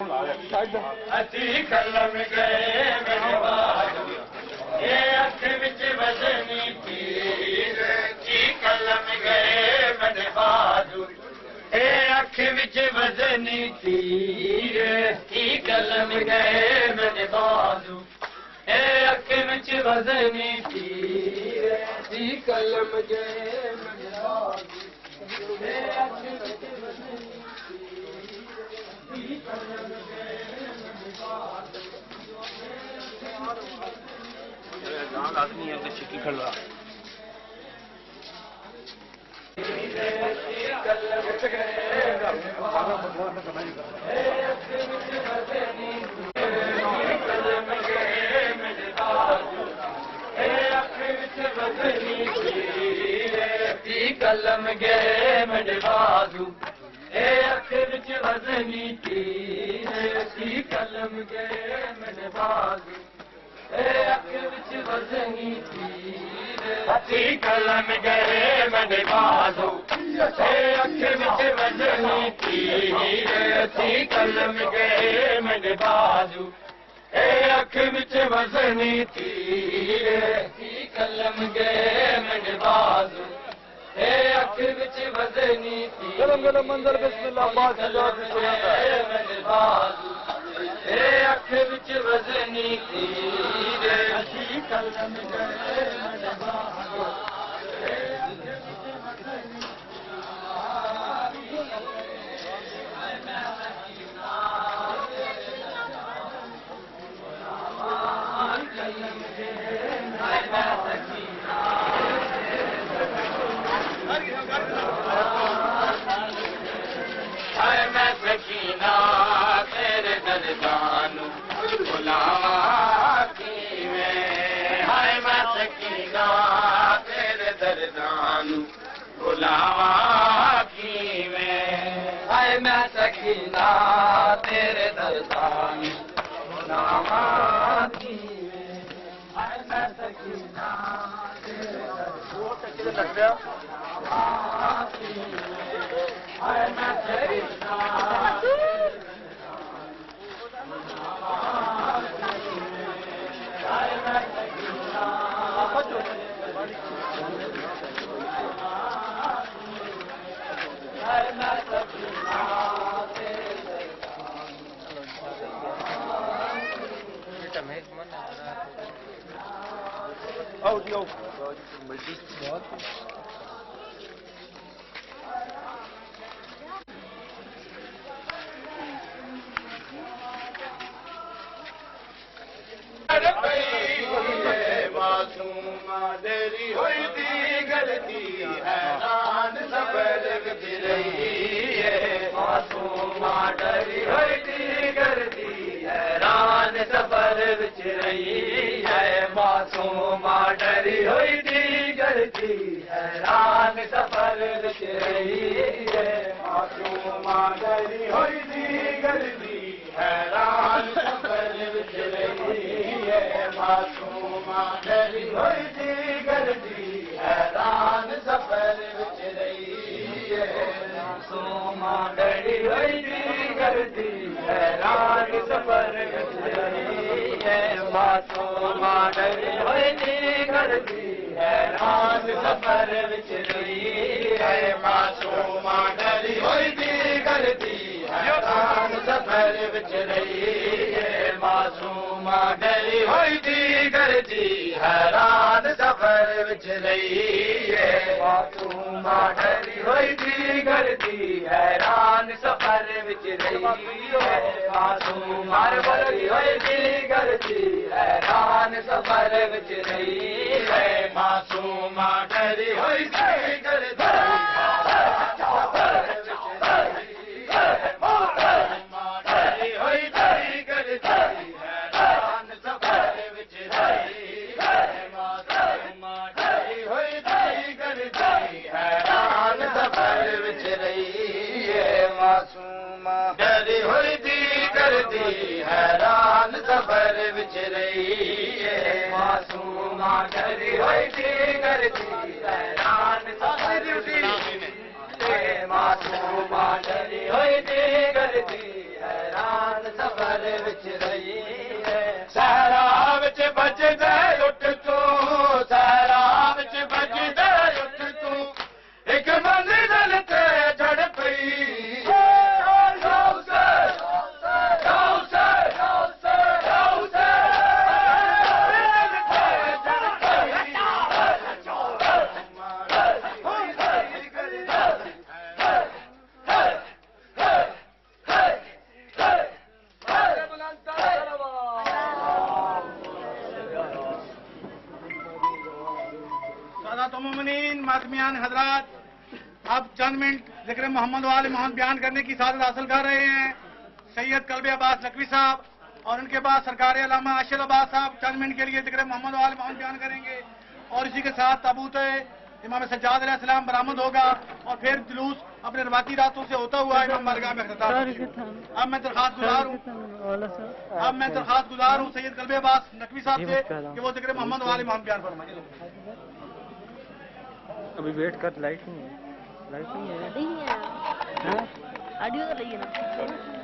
असी कलम गए मेरे बाजू ये अख विच वजनी तीर की कलम गए मेरे बाजू ये अख विच वजनी तीर की कलम गए मेरे बाजू ये अख विच वजनी तीर की कलम गए मेरे बाजू ये अख विच वजनी आदमी है तो छिकी खड़ा कलम गए मेरे बाजू अख विच वजनी तीर कलम गए मेरे बाजू अख विच वजनी तीर कलम गए मेरे बाजू अख विच वजनी तीर कलम गए मेरे बाजू अख विच वजनी तीर कलम गए मेरे बाजू अख विच वजनी गलम गलम मंजर बिस्मिल्लाह पाक मेरे बाजू अख विच वजनी तीर असी कलम गए मेरे बाजू सकीना तेरे दरदानू बुलावा कीवें हाय मैं सकीना तेरे दरदानू बुलावा कीवें हाय मैं सकीना तेरे दरदानू बुलावा कीवें हाय मैं सकीना तेरे दरदानू हाय मैं सकीना आओ जी आओ मल्टी बहुत मासूमा देरी हुई थी गलती हैरान सबर विच रही है मासूमा डरी हुई थी गलती हैरान सबर विच रही है मासूमा डरी हुई थी गलती हैरान सबर विच रही है मासूमा डरी हुई थी गलती हैरान सबर विच रही है मासूमा डरी हुई थी गलती हैरान सफर विच रही है मासूमा डरी हुई थी गलती हैरान सफर विच रही है मासूमा डरी हुई थी गलती हैरान सफर विच रही है मासूमा डरी हुई थी गलती हैरान सफर विच रही है मासूमा डरी हुई थी गलती हैरान सफर विच रही है मासूमा डरी हुई थी गलती हैरान सफर विच रही है मासूमा डरी हुई थी गलती हैरान सफर विच रही है मासूमा डरी हुई थी गलती डरी हुई थी करती हैरान सफर विच रही है मासूमा डरी हुई थी करती हैरान सफर विच मासूमा डरी हुई थी करती हैरान सफर विच रही है सहरा विच बजदे उठ तू सहरा विच बजदे उठ तू एक मंजिल ते झड़ पई मुमिनीन मातमियान हजरात, अब चंद मिनट जिक्र मोहम्मद वाले मोहम्मद बयान करने की सादत हासिल कर रहे हैं सैयद कल्बे अब्बास नकवी साहब, और उनके बाद सरकार अल्लामा अशर अब्बास साहब चंद मिनट के लिए जिक्र मोहम्मद वाले मोहम्मद बयान करेंगे और इसी के साथ ताबूत इमाम सज्जाद अलैहिस्सलाम बरामद होगा और फिर जुलूस अपने रवाती रातों से होता हुआ इमाम बारगाह में खिताब। अब मैं दरखास्त गुजार हूँ सैयद कल्बे अब्बास नकवी साहब से कि वो जिक्र मोहम्मद वाले मोहम्मद बयान फरमाएं। अभी वेट कर, लाइट नहीं है, नहीं है ऑडियो तो नहीं है ना।